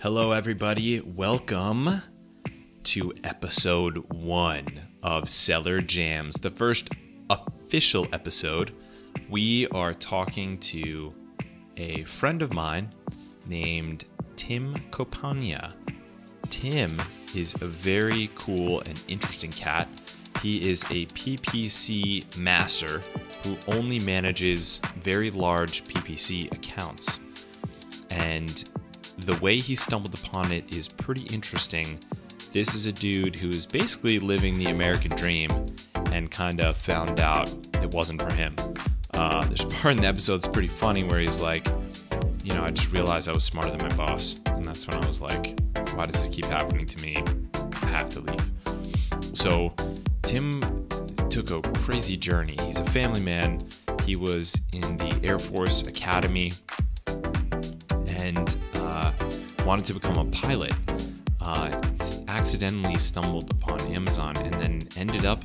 Hello, everybody. Welcome to episode 1 of Seller Jams, the first official episode. We are talking to a friend of mine named Tim Copania. Tim is a very cool and interesting cat. He is a PPC master who only manages very large PPC accounts. And the way he stumbled upon it is pretty interesting. This is a dude who is basically living the American dream and kind of found out it wasn't for him. There's a part in the episode that's pretty funny where he's like, I just realized I was smarter than my boss. And that's when I was like, why does this keep happening to me? I have to leave. So Tim took a crazy journey. He's a family man. He was in the Air Force Academy and wanted to become a pilot. Accidentally stumbled upon Amazon and then ended up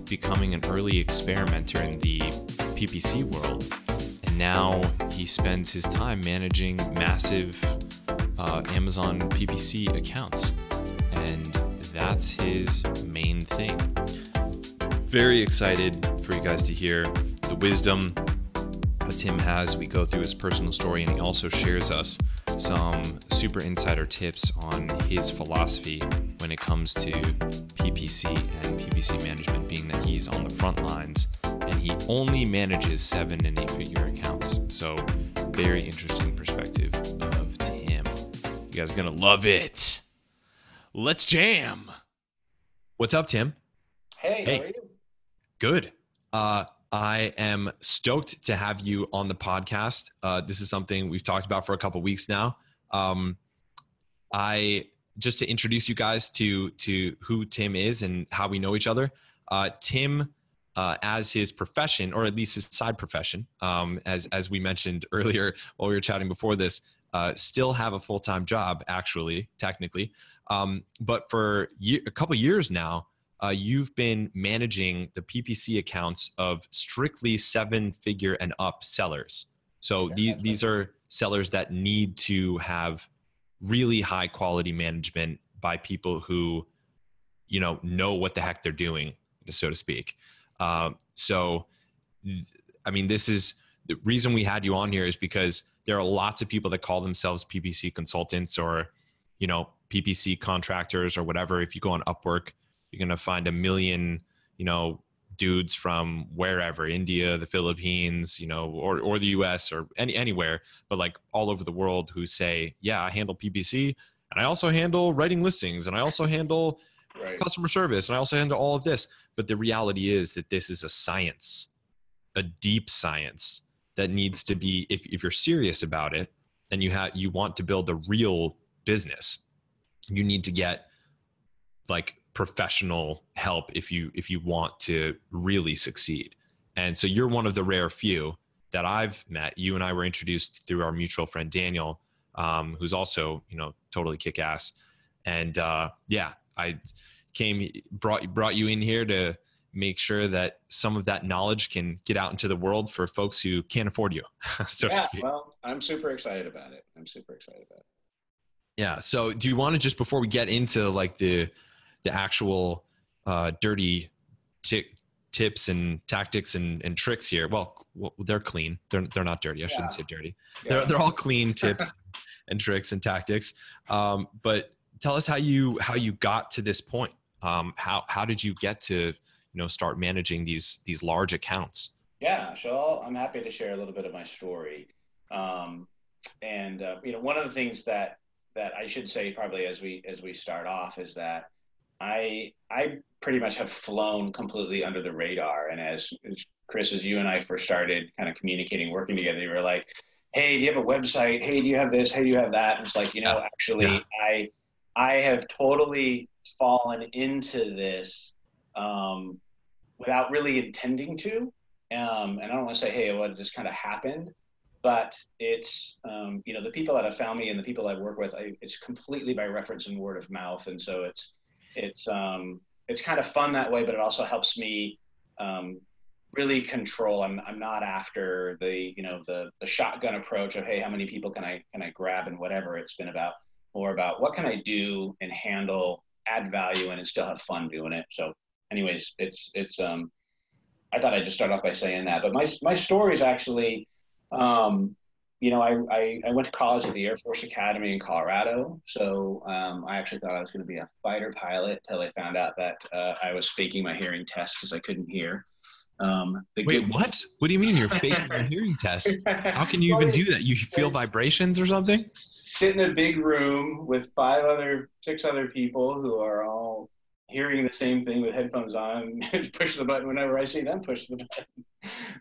becoming an early experimenter in the PPC world. And now he spends his time managing massive Amazon PPC accounts. And that's his main thing. Very excited for you guys to hear the wisdom that Tim has. We go through his personal story, and he also shares us some super insider tips on his philosophy when it comes to PPC and PPC management, being that he's on the front lines and he only manages 7- and 8-figure accounts. So very interesting perspective of Tim. You guys are gonna love it. Let's jam. What's up, Tim? Hey, how are you? Good. I am stoked to have you on the podcast. This is something we've talked about for a couple weeks now. Just to introduce you guys to who Tim is and how we know each other. Tim, as his profession, or at least his side profession, as we mentioned earlier while we were chatting before this, still have a full-time job, actually, technically. But for a couple years now, you've been managing the PPC accounts of strictly 7-figure and up sellers. So these are sellers that need to have really high quality management by people who, know what the heck they're doing, so to speak. This is the reason we had you on here, is because there are lots of people that call themselves PPC consultants or, PPC contractors or whatever. If you go on Upwork, you're going to find a million, dudes from wherever, India, the Philippines, or the US or anywhere, but like all over the world, who say, yeah, I handle PPC and I also handle writing listings and I also handle customer service and I also handle all of this. But the reality is that this is a science, a deep science that needs to be, if you're serious about it and you want to build a real business, you need to get like professional help if you want to really succeed. And so you're one of the rare few that I've met. You and I were introduced through our mutual friend Daniel, who's also totally kick-ass. And I brought you in here to make sure that some of that knowledge can get out into the world for folks who can't afford you, so to speak. Well, I'm super excited about it. Yeah. So do you want to, just before we get into like the actual dirty tips and tactics and tricks here. Well, they're clean. They're not dirty. I shouldn't say dirty. Yeah. They're all clean tips and tricks and tactics. But tell us how you got to this point. How did you get to start managing these large accounts? Yeah, so I'm happy to share a little bit of my story. One of the things that I should say probably as we start off is that I pretty much have flown completely under the radar. And as Chris, as you and I first started kind of communicating, working together, you were like, hey, do you have a website? Hey, do you have this? Hey, do you have that? And it's like, I have totally fallen into this without really intending to. And I don't want to say, hey, well, it just kind of happened. But it's, the people that have found me and the people I work with, it's completely by reference and word of mouth. And so it's kind of fun that way, but it also helps me really control. I'm not after the shotgun approach of, hey, how many people can I grab and whatever. It's been about more about what can I do and handle, add value in, and still have fun doing it. So anyways, I thought I'd just start off by saying that, but my story is actually, I went to college at the Air Force Academy in Colorado. So I actually thought I was going to be a fighter pilot till I found out that I was faking my hearing test because I couldn't hear. Wait, what? What do you mean you're faking your hearing test? How can you well, even do that? You feel vibrations or something? Sit in a big room with six other people who are all hearing the same thing with headphones on, push the button whenever I see them push the button.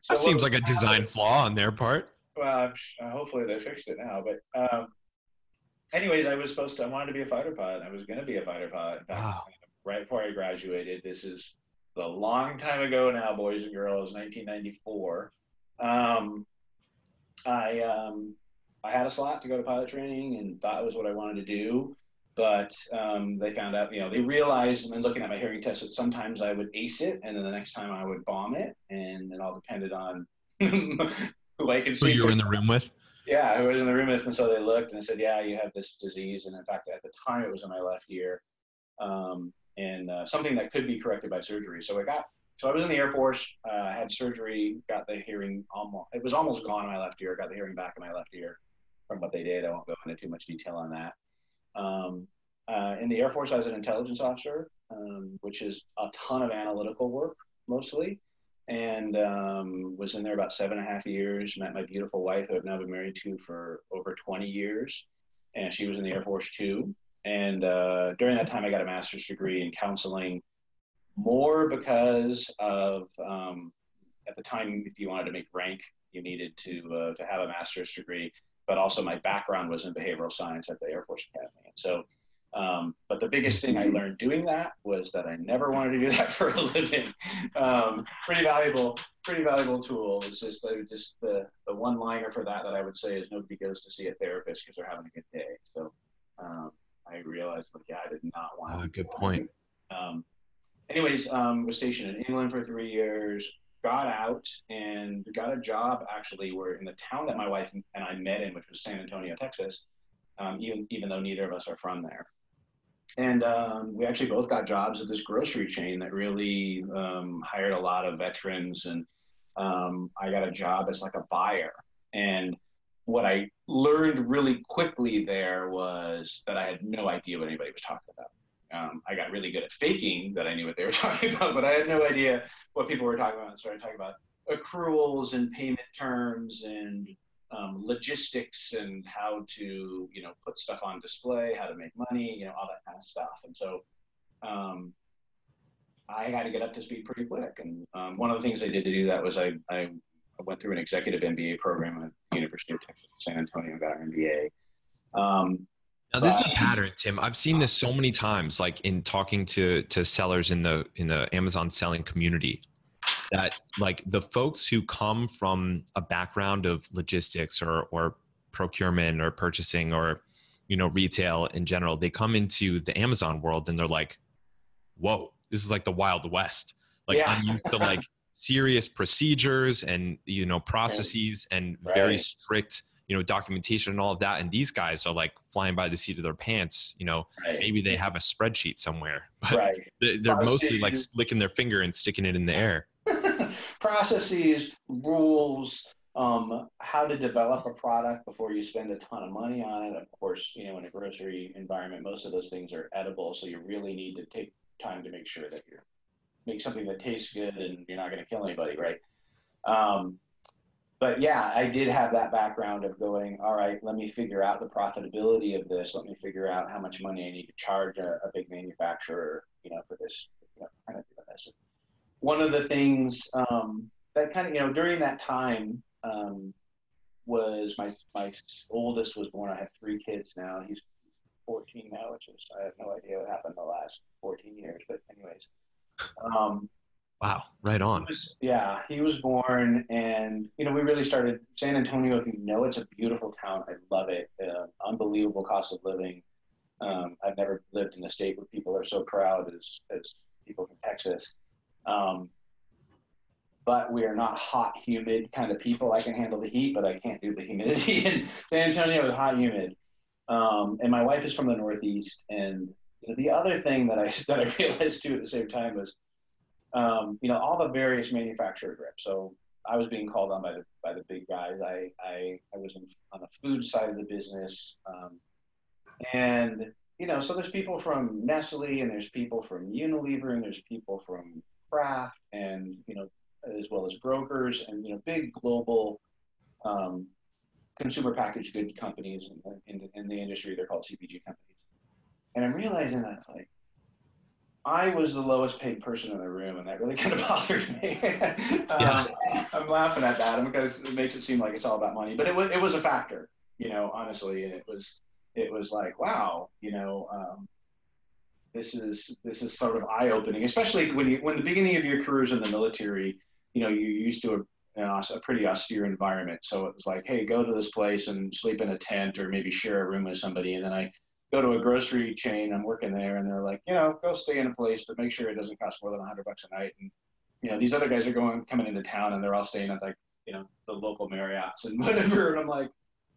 So that seems like a design flaw on their part. Well, hopefully they fixed it now. But anyways, I wanted to be a fighter pilot. I was going to be a fighter pilot. In fact, Wow. right before I graduated, this is a long time ago now, boys and girls, 1994. I had a slot to go to pilot training and thought it was what I wanted to do. But they found out, they realized, and looking at my hearing test, that sometimes I would ace it, and then the next time I would bomb it, and it all depended on who I could see. Who you were in the room with? Yeah, who was in the room with, and so they looked and said, "Yeah, you have this disease." And in fact, at the time, it was in my left ear, and something that could be corrected by surgery. So I was in the Air Force, had surgery, got the hearing it was almost gone in my left ear. Got the hearing back in my left ear from what they did. I won't go into too much detail on that. In the Air Force, I was an intelligence officer, which is a ton of analytical work mostly, and was in there about 7.5 years. Met my beautiful wife, who I've now been married to for over 20 years, and she was in the Air Force too. And during that time, I got a master's degree in counseling, more because of at the time, if you wanted to make rank, you needed to have a master's degree. But also my background was in behavioral science at the Air Force Academy. And so, but the biggest thing I learned doing that was that I never wanted to do that for a living. Pretty valuable tool. It's just the one-liner for that I would say is nobody goes to see a therapist because they're having a good day. So I realized, I did not want to. Good point. Anyways, was stationed in England for 3 years. Got out and got a job actually where in the town that my wife and I met in, which was San Antonio, Texas, even though neither of us are from there. And we actually both got jobs at this grocery chain that really hired a lot of veterans. And I got a job as like a buyer. And what I learned really quickly there was that I had no idea what anybody was talking about. I got really good at faking that I knew what they were talking about, but I had no idea what people were talking about. And started talking about accruals and payment terms and logistics and how to, put stuff on display, how to make money, all that kind of stuff. And so I had to get up to speed pretty quick. And one of the things I did to do that was I went through an executive MBA program at the University of Texas San Antonio, got an MBA. Now this is a pattern, Tim. I've seen this so many times, like in talking to sellers in the Amazon selling community, that like the folks who come from a background of logistics or procurement or purchasing or retail in general, they come into the Amazon world and they're like, whoa, this is like the Wild West. Like yeah. I'm used to like serious procedures and processes and very strict documentation and all of that. And these guys are like flying by the seat of their pants. Maybe they have a spreadsheet somewhere, but they're mostly like licking their finger and sticking it in the air. Processes, rules, how to develop a product before you spend a ton of money on it. Of course, in a grocery environment, most of those things are edible. So you really need to take time to make sure that you make something that tastes good and you're not going to kill anybody. Right. But yeah, I did have that background of going, all right, let me figure out the profitability of this. Let me figure out how much money I need to charge a big manufacturer, for this, kind of doing this. One of the things that kind of, during that time was my oldest was born. I have 3 kids now. He's 14 now, which is, I have no idea what happened the last 14 years. But anyways. Wow, right on. He was born, and we really started San Antonio. If it's a beautiful town. I love it. Unbelievable cost of living. I've never lived in a state where people are so proud as people from Texas. But we are not hot, humid kind of people. I can handle the heat, but I can't do the humidity. And San Antonio is hot, humid. And my wife is from the Northeast. And the other thing that I realized too at the same time was, all the various manufacturer grips. So I was being called on by the big guys. I was on the food side of the business, and so there's people from Nestle, and there's people from Unilever, and there's people from Kraft, and as well as brokers, and big global um, consumer packaged goods companies in the industry. They're called CPG companies. And I'm realizing that it's like I was the lowest paid person in the room, and that really kind of bothered me. Yeah. I'm laughing at that because it makes it seem like it's all about money, but it was a factor, honestly, and it was like, wow, this is sort of eye opening, especially when the beginning of your careers in the military, you're used to a pretty austere environment. So it was like, hey, go to this place and sleep in a tent or maybe share a room with somebody, and then I go to a grocery chain. I'm working there, and they're like, go stay in a place, but make sure it doesn't cost more than $100 a night. And these other guys are coming into town, and they're all staying at like the local Marriotts and whatever. And I'm like,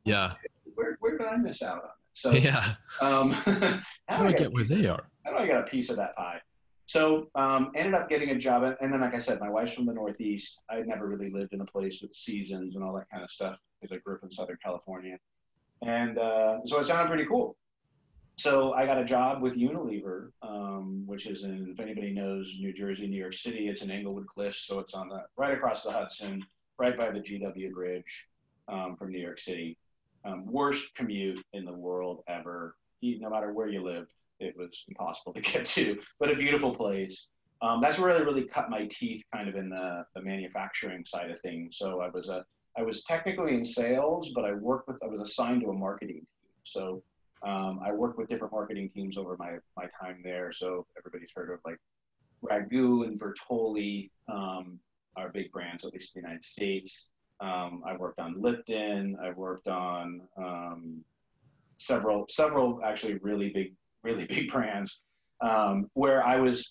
Yeah. where did I miss out on it? So Yeah. how do I get where they are? How do I get a piece of that pie? So ended up getting a job, and then like I said, my wife's from the Northeast. I had never really lived in a place with seasons and all that kind of stuff because I grew up in Southern California, and so it sounded pretty cool. So I got a job with Unilever, which is if anybody knows New Jersey, New York City, it's in Englewood Cliffs. So it's right across the Hudson, right by the GW Bridge from New York City. Worst commute in the world ever. No matter where you lived, it was impossible to get to, but a beautiful place. That's really, really cut my teeth kind of in the manufacturing side of things. So I was technically in sales, but I was assigned to a marketing team. So I worked with different marketing teams over my time there. So everybody's heard of like Ragu and Bertolli, are big brands, at least in the United States. I worked on Lipton. I worked on several actually really big brands, where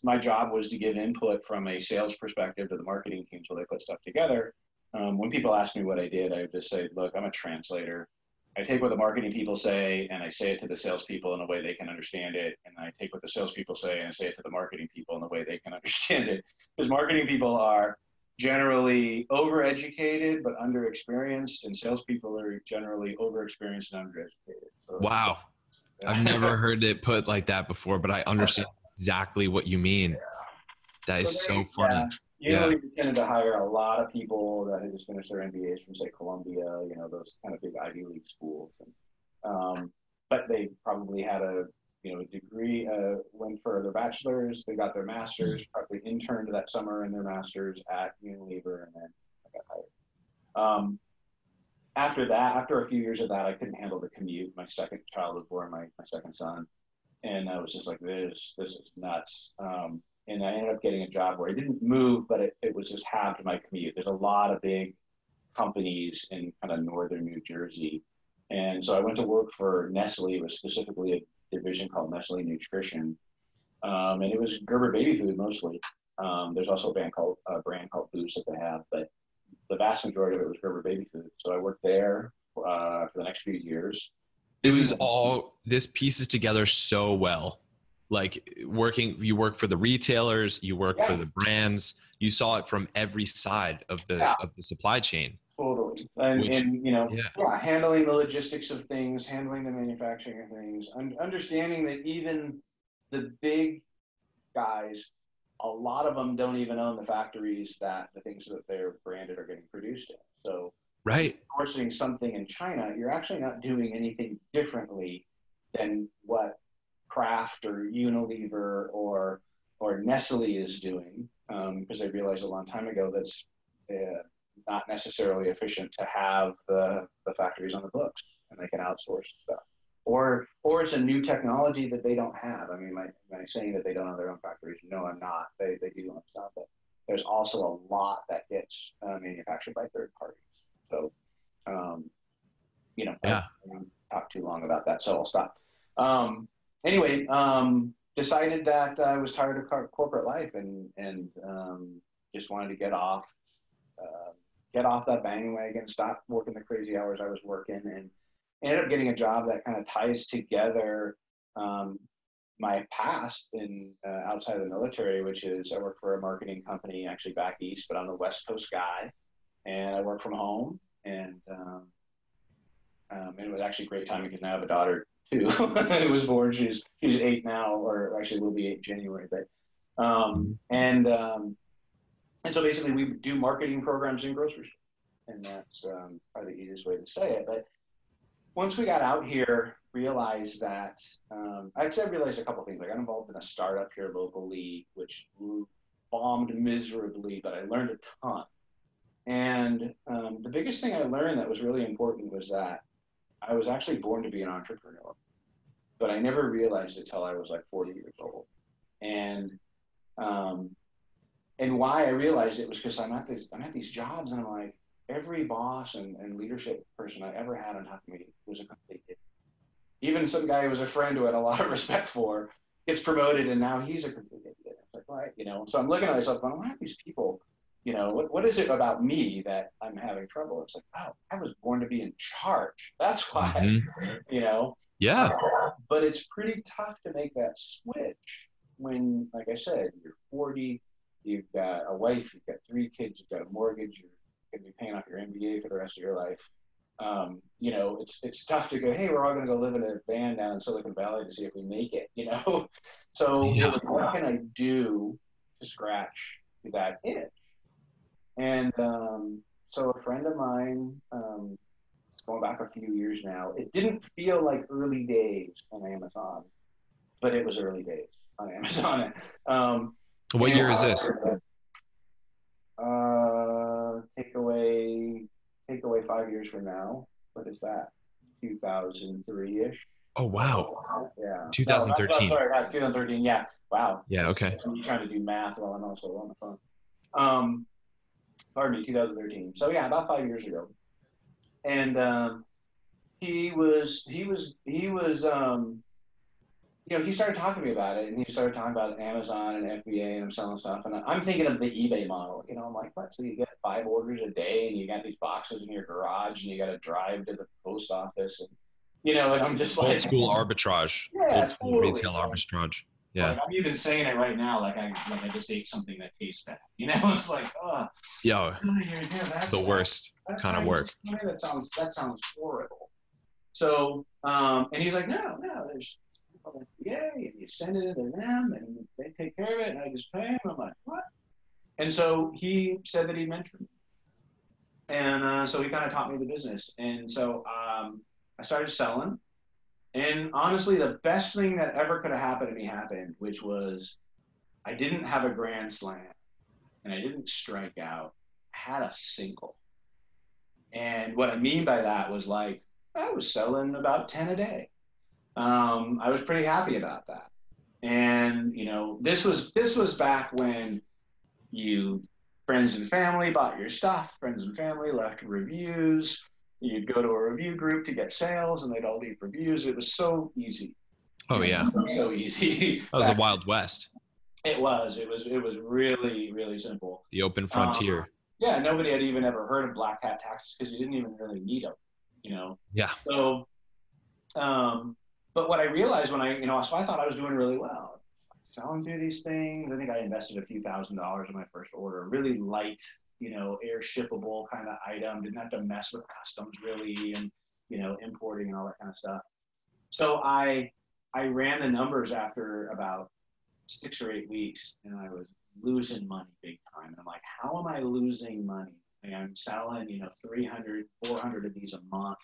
my job was to give input from a sales perspective to the marketing teams while they put stuff together. When people ask me what I did, I would just say, look, I'm a translator. I take what the marketing people say and I say it to the salespeople in a way they can understand it. And I take what the salespeople say and I say it to the marketing people in a way they can understand it. Because marketing people are generally overeducated but underexperienced, and salespeople are generally overexperienced and undereducated. So, Wow. I've never heard it put like that before, but I understand exactly what you mean. That is so funny. Yeah. Usually we tended to hire a lot of people that had just finished their MBAs from, say, Columbia, those kind of big Ivy League schools. And, but they probably had a degree, went for their bachelor's, they got their master's, probably interned that summer in their master's at Unilever, and then I got hired. After a few years of that, I couldn't handle the commute. My second child was born, my second son, and I was just like, this is nuts. And I ended up getting a job where I didn't move, but it was just halved my commute. There's a lot of big companies in kind of northern New Jersey. And so I went to work for Nestle. It was specifically a division called Nestle Nutrition. And it was Gerber baby food mostly. There's also a brand called Boost that they have, but the vast majority of it was Gerber baby food. So I worked there for the next few years. This pieces together so well. Like you work for the retailers, you work for the brands, you saw it from every side of the supply chain. Totally. And handling the logistics of things, handling the manufacturing of things, understanding that even the big guys, a lot of them don't even own the factories that the things that they're branded are getting produced in. So right. Sourcing something in China, you're actually not doing anything differently than what Kraft or Unilever or Nestle is doing, because they realized a long time ago that's not necessarily efficient to have the factories on the books, and they can outsource stuff. Or it's a new technology that they don't have. I mean, am I saying that they don't have their own factories? No, I'm not. They do own stuff, but there's also a lot that gets manufactured by third parties. So, I won't talk too long about that, so I'll stop. Anyway, decided that I was tired of corporate life and just wanted to get off that bandwagon, stop working the crazy hours I was working, and ended up getting a job that kind of ties together my past in outside of the military, which is I work for a marketing company actually back east, but I'm a West Coast guy, and I work from home. And it was actually great timing because now I have a daughter too who was born. She's 8 now, or actually will be 8 in January. But and so basically we do marketing programs in grocery stores, and that's probably the easiest way to say it. But once we got out here, realized that actually I realized a couple of things. I got involved in a startup here locally, which bombed miserably, but I learned a ton. And the biggest thing I learned that was really important was that I was actually born to be an entrepreneur, but I never realized it till I was like 40 years old. And why I realized it was because I'm at these jobs, and I'm like, every boss and leadership person I ever had on top of me was a complete idiot. Even some guy who was a friend who I had a lot of respect for gets promoted, and now he's a complete idiot. It's like, right, so I'm looking at myself going, why are these people, what is it about me that I'm having trouble? It's like, oh, I was born to be in charge. That's why, Yeah. But it's pretty tough to make that switch when, like I said, you're 40, you've got a wife, you've got 3 kids, you've got a mortgage, you're going to be paying off your MBA for the rest of your life. It's tough to go, hey, we're all going to go live in a van down in Silicon Valley to see if we make it, So what can I do to scratch that itch? And so a friend of mine, going back a few years now, it didn't feel like early days on Amazon, but it was early days on Amazon. What year is this? Take away 5 years from now. What is that? 2003-ish. Oh, wow. Yeah. 2013. No, sorry, 2013. Yeah. Wow. Yeah. Okay. I'm trying to do math while I'm also on the phone. Pardon me, 2013. So yeah, about 5 years ago. And he started talking to me about it, and he started talking about Amazon and FBA and selling stuff. And I'm thinking of the eBay model. I'm like, what? So you get 5 orders a day, and you got these boxes in your garage, and you got to drive to the post office, and and I'm just like old school arbitrage. Yeah, old school totally. retail arbitrage. Yeah. Like, I'm even saying it right now, like I just ate something that tastes bad. It's like, oh, yeah, that's the worst kind of work. That sounds horrible. So, and he's like, no, there's FBA, and you send it to them, and they take care of it, and I just pay them. I'm like, what? And so he said that he mentored me, and so he kind of taught me the business, and so I started selling. And honestly, the best thing that ever could have happened to me happened, which was I didn't have a grand slam, and I didn't strike out. I had a single. And what I mean by that was, like, I was selling about 10 a day. I was pretty happy about that. And, this was back when friends and family bought your stuff, friends and family left reviews. You'd go to a review group to get sales, and they'd all leave reviews. It was so easy. Oh, yeah. So easy. That was the Wild West. It was really, really simple. The open frontier. Yeah, nobody had even ever heard of black hat taxes because you didn't even really need them, Yeah. So, but what I realized when so I thought I was doing really well. Selling through these things. I think I invested a few $1,000s in my first order. Really light, air shippable kind of item. Didn't have to mess with customs really, and importing and all that kind of stuff. So I ran the numbers after about 6 or 8 weeks, and I was losing money big time. And I'm like, how am I losing money? I'm selling 300, 400 of these a month.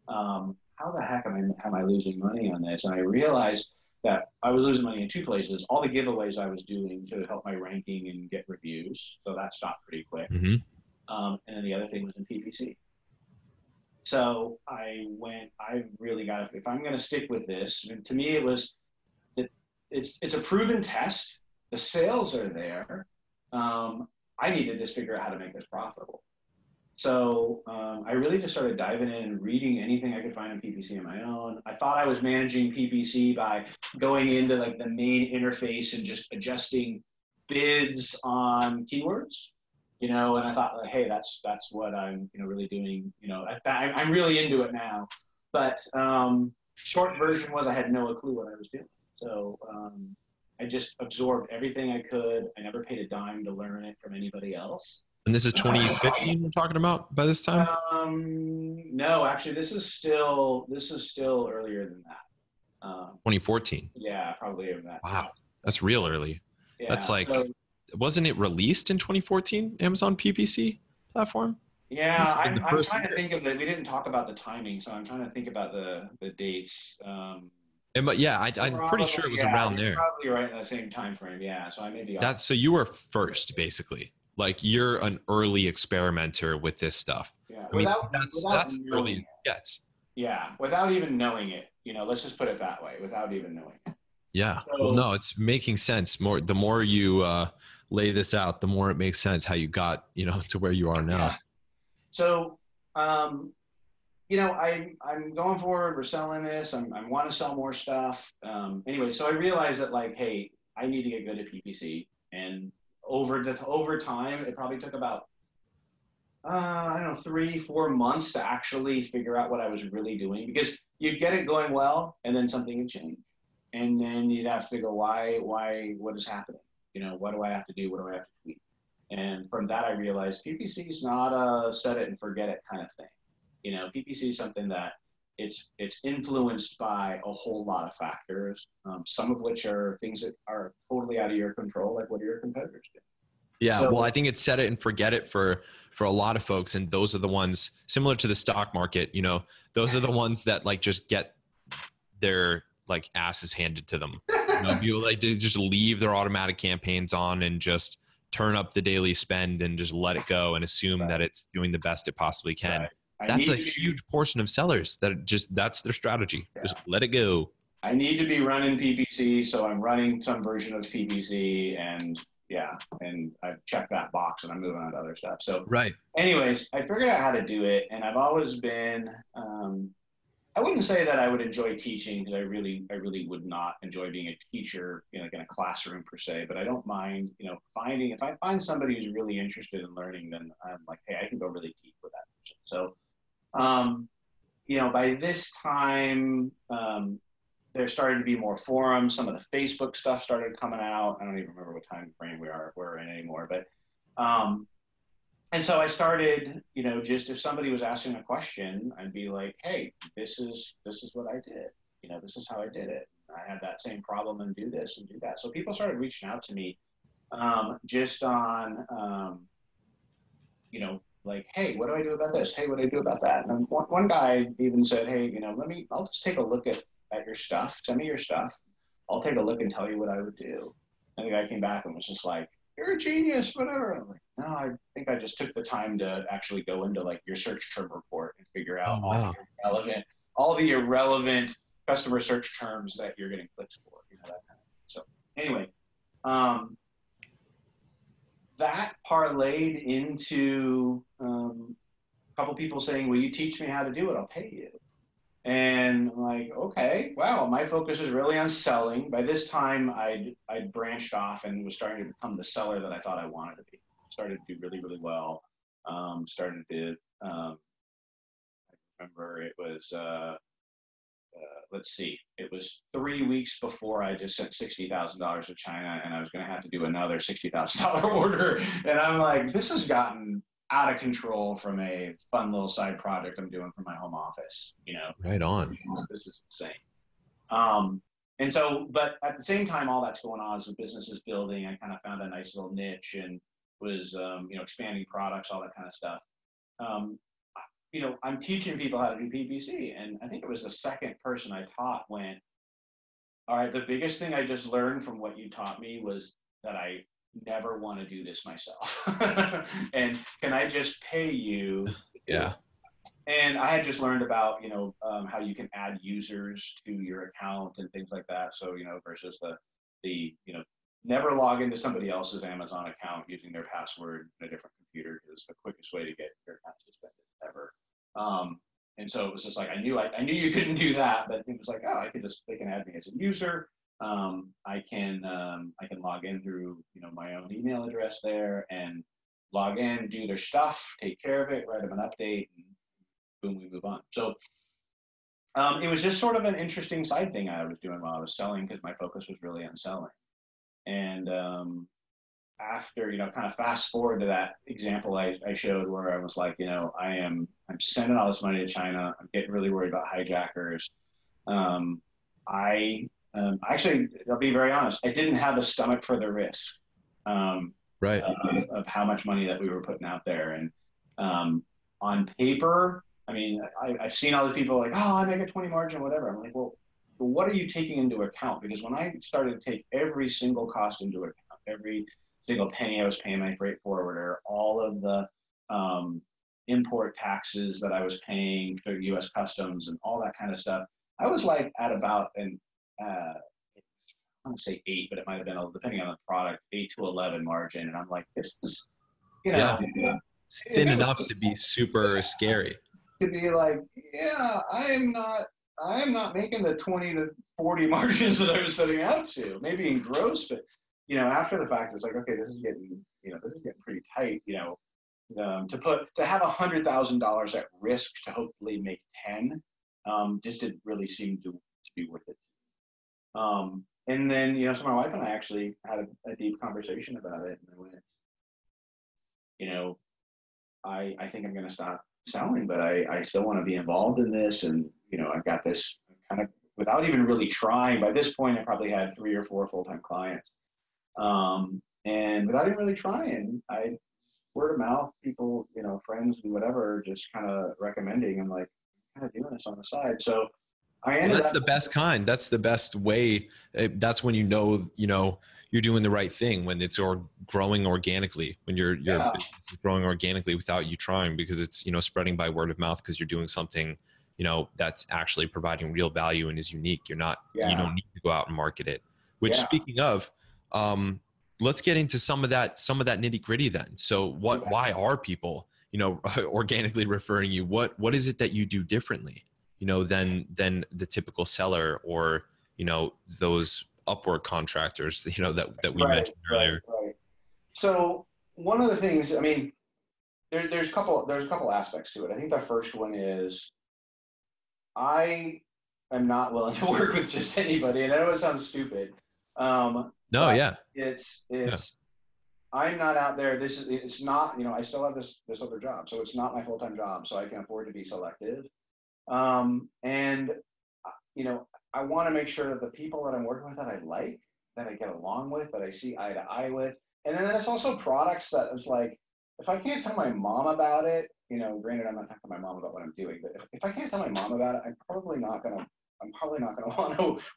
How the heck am I losing money on this? And I realized that I was losing money in 2 places. All the giveaways I was doing to help my ranking and get reviews. So that stopped pretty quick. Mm-hmm. And then the other thing was in PPC. So I really got to, if I'm going to stick with this, and to me it was, it's a proven test. The sales are there. I need to just figure out how to make this profitable. So I really just started diving in and reading anything I could find on PPC on my own. I thought I was managing PPC by going into like the main interface and just adjusting bids on keywords, and I thought, like, hey, that's what I'm really doing. I'm really into it now. But short version was I had no clue what I was doing. So I just absorbed everything I could. I never paid a dime to learn it from anybody else. And this is 2015 we're talking about by this time? No, actually, this is still earlier than that. 2014. Yeah, probably even that. Wow. That's real early. Yeah. That's like, so, wasn't it released in 2014? Amazon PPC platform? yeah, Like I'm the first trying to year. think of it. We didn't talk about the timing, so I'm trying to think about the dates. Yeah, I'm pretty sure it was around you're there. probably right in the same time frame. Yeah, so I may be off. So you were first, basically. Like you're an early experimenter with this stuff. Yeah, I mean, without that's knowing early it. as it gets. Yeah, without even knowing it. Let's just put it that way. Without even knowing it. Yeah. Well, So no, it's making sense. The more you lay this out, the more it makes sense how you got, to where you are now. yeah. So I'm going forward. We're selling this. I want to sell more stuff. Anyway, so I realized that like, hey, I need to get good at PPC. And over time, it probably took about I don't know 3-4 months to actually figure out what I was really doing because you'd get it going well, and then something would change, and then you'd have to go, why, what is happening? What do I have to do? What do I have to tweak? And from that, I realized PPC is not a set it and forget it kind of thing. PPC is something that it's influenced by a whole lot of factors, some of which are things that are totally out of your control, like what do your competitors do? Yeah, well, I think it's set it and forget it for a lot of folks, and those are the ones similar to the stock market. Those are the ones that like just get their like asses handed to them. People like to just leave their automatic campaigns on and just turn up the daily spend and just let it go and assume that it's doing the best it possibly can. Right. That's a huge portion of sellers that's their strategy. Yeah. Just let it go. I need to be running PPC, so I'm running some version of PPC, and I've checked that box and I'm moving on to other stuff. So right. Anyways, I figured out how to do it, and I've always been I wouldn't say that I would enjoy teaching because I really would not enjoy being a teacher, like in a classroom per se. But I don't mind, finding if I find somebody who's really interested in learning, then I'm like, hey, I can go really deep with that person. So, by this time, there started to be more forums. Some of the Facebook stuff started coming out. I don't even remember what time frame we're in anymore, but. And so I started, just if somebody was asking a question, I'd be like, hey, this is what I did. This is how I did it. I had that same problem and do this and do that. So people started reaching out to me just on, like, hey, what do I do about this? Hey, what do I do about that? And one guy even said, hey, I'll just take a look at your stuff. Send me your stuff. I'll take a look and tell you what I would do. And the guy came back and was just like, you're a genius, whatever. I'm like, no, I think I just took the time to actually go into like your search term report and figure out all the irrelevant customer search terms that you're getting clicks for, that kind of thing. So anyway, that parlayed into a couple people saying, will you teach me how to do it? I'll pay you. And I'm like, okay, wow, my focus is really on selling. By this time, I'd branched off and was starting to become the seller that I thought I wanted to be. Started to do really, really well. I remember it was, it was 3 weeks before I just sent $60,000 to China, and I was going to have to do another $60,000 order. And I'm like, this has gotten out of control from a fun little side project I'm doing for my home office, Right on. This is insane. And so, but at the same time, all that's going on as the business is building, I kind of found a nice little niche and was, expanding products, all that kind of stuff. I'm teaching people how to do PPC. And I think it was the second person I taught went, all right, the biggest thing I just learned from what you taught me was that I never want to do this myself. And can I just pay you? Yeah. And I had just learned about, how you can add users to your account and things like that. So, versus the never log into somebody else's Amazon account using their password in a different computer is the quickest way to get your account suspended ever. And so it was just like, I knew you couldn't do that, but it was like, oh, they can add me as a user. I can log in through, my own email address there and log in, do their stuff, take care of it, write them an update, and boom, we move on. So It was just sort of an interesting side thing I was doing while I was selling because my focus was really on selling. And after, kind of fast forward to that example I showed where I was like, I'm sending all this money to China. I'm getting really worried about hijackers. I actually, I'll be very honest, I didn't have the stomach for the risk Right. of how much money that we were putting out there. And on paper, I mean, I've seen all the people like, oh, I make a 20 margin, whatever. I'm like, well, what are you taking into account? Because when I started to take every single cost into account, every single penny I was paying my freight forwarder, all of the import taxes that I was paying through U.S. Customs and all that kind of stuff, I was like at about I want to say 8, but it might have been, depending on the product, 8 to 11 margin. And I'm like, this is, Yeah. It's thin enough to be super scary. To be like, yeah, I'm not making the 20 to 40 margins that I was setting out to, maybe in gross, but after the fact, it's like, okay, this is getting pretty tight, to have $100,000 at risk to hopefully make 10, just didn't really seem to be worth it. And then, so my wife and I actually had a deep conversation about it, and I went, I think I'm going to stop selling, but I still want to be involved in this. And, I've got this kind of, without even really trying, by this point, I probably had 3 or 4 full-time clients. And without even really trying, word of mouth, people, friends, whatever, just kind of recommending, I'm like, kind of doing this on the side. So I ended that's up, the best kind. That's the best way. That's when you're doing the right thing, when it's growing organically, when your business is growing organically without you trying, because it's, spreading by word of mouth because you're doing something, that's actually providing real value and is unique. You don't need to go out and market it. Which, speaking of, let's get into some of that nitty gritty then. So why are people, organically referring you? What is it that you do differently, than the typical seller or, those Upwork contractors, that we mentioned earlier? Right. So one of the things, I mean, there's a couple aspects to it. I think the first one is I am not willing to work with just anybody. And I know it sounds stupid. No, yeah. It's I'm not out there. It's not, I still have this other job. So it's not my full-time job. So I can afford to be selective. And I want to make sure that the people that I'm working with that I like, that I get along with, that I see eye to eye with. And then it's also products that is like, if I can't tell my mom about it, granted, I'm not talking to my mom about what I'm doing, but if I can't tell my mom about it, I'm probably not gonna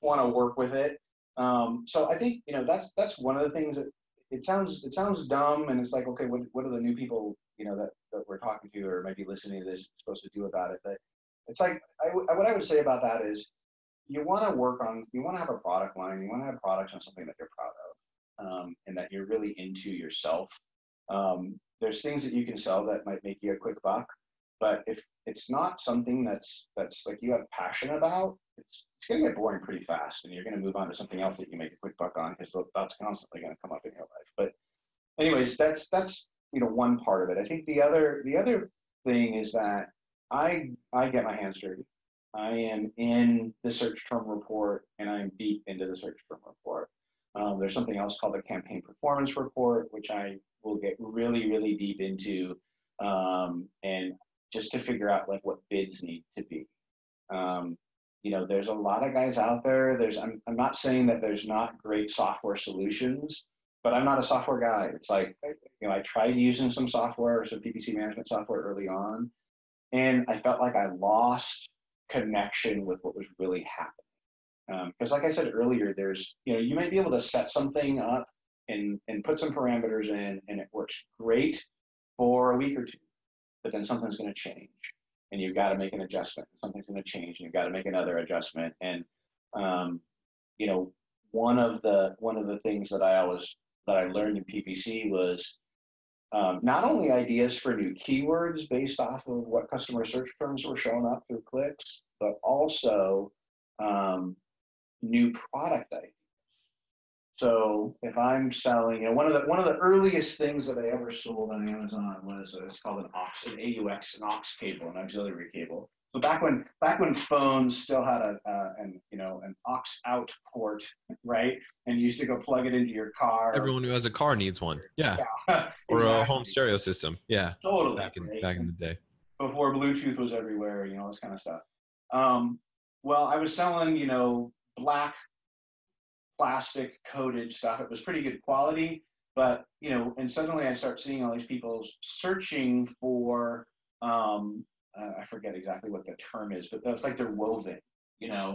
want to work with it. So I think, that's one of the things that it sounds dumb, and it's like, okay, what are the new people, that we're talking to or maybe listening to this supposed to do about it? But it's like, what I would say about that is, you want to have a product line, you want to have products on something that you're proud of, and that you're really into yourself. There's things that you can sell that might make you a quick buck, but if it's not something that's like you have passion about, it's going to get boring pretty fast, and you're going to move on to something else that you make a quick buck on, because that's constantly going to come up in your life. But anyways, that's one part of it. I think the other thing is that I get my hands dirty. I am in the search term report, and I'm deep into the search term report. There's something else called the campaign performance report, which I will get really, really deep into, and just to figure out like what bids need to be. There's a lot of guys out there. I'm not saying that there's not great software solutions, but I'm not a software guy. It's like, I tried using some software, some PPC management software early on, and I felt like I lost connection with what was really happening. Because like I said earlier, there's, you might be able to set something up and put some parameters in, and it works great for a week or two, but then something's going to change, and you've got to make an adjustment. Something's going to change, and you've got to make another adjustment. And one of the things that I learned in PPC was not only ideas for new keywords based off of what customer search terms were showing up through clicks, but also new product ideas. So if I'm selling, one of the earliest things that I ever sold on Amazon was it's called an AUX, an aux cable, an auxiliary cable. So back when phones still had an aux out port, right? And you used to go plug it into your car. Everyone who has a car needs one. Yeah. Yeah, Or exactly. a home stereo system. Yeah. Totally. Back Right? in the day. Before Bluetooth was everywhere, this kind of stuff. Well, I was selling, black plastic coated stuff. It was pretty good quality, but and suddenly I start seeing all these people searching for I forget exactly what the term is, but that's like they're woven,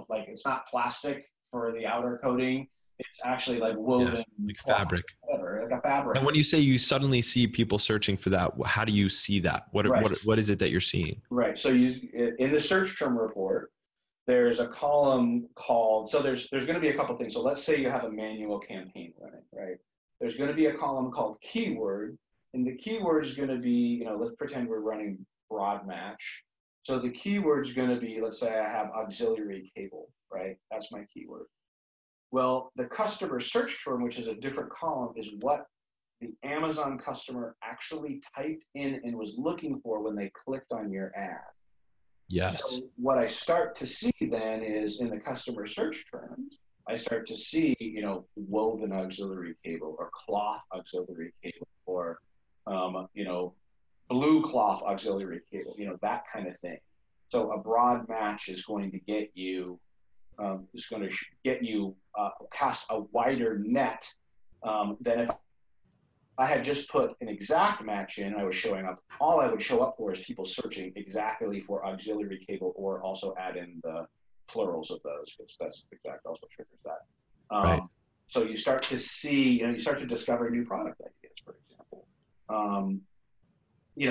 like it's not plastic for the outer coating. It's actually like woven, like cloth, fabric, whatever, like a fabric. And when you say you suddenly see people searching for that, how do you see that? What is it that you're seeing? Right. So in the search term report, there's a column called, so there's going to be a couple things. So let's say you have a manual campaign running, right? There's going to be a column called keyword, and the keyword is going to be, let's pretend we're running broad match. So the keyword is going to be, let's say I have auxiliary cable, right? That's my keyword. Well, the customer search term, which is a different column, is what the Amazon customer actually typed in and was looking for when they clicked on your ad. Yes. So what I start to see then is in the customer search terms, I start to see, woven auxiliary cable or cloth auxiliary cable or, blue cloth auxiliary cable, that kind of thing. So a broad match is going to get you, cast a wider net than if I had just put an exact match in. I was showing up. All I would show up for is people searching exactly for auxiliary cable, or also add in the plurals of those, because that's exact also triggers that. Right. So you start to see, you start to discover new product ideas, for example.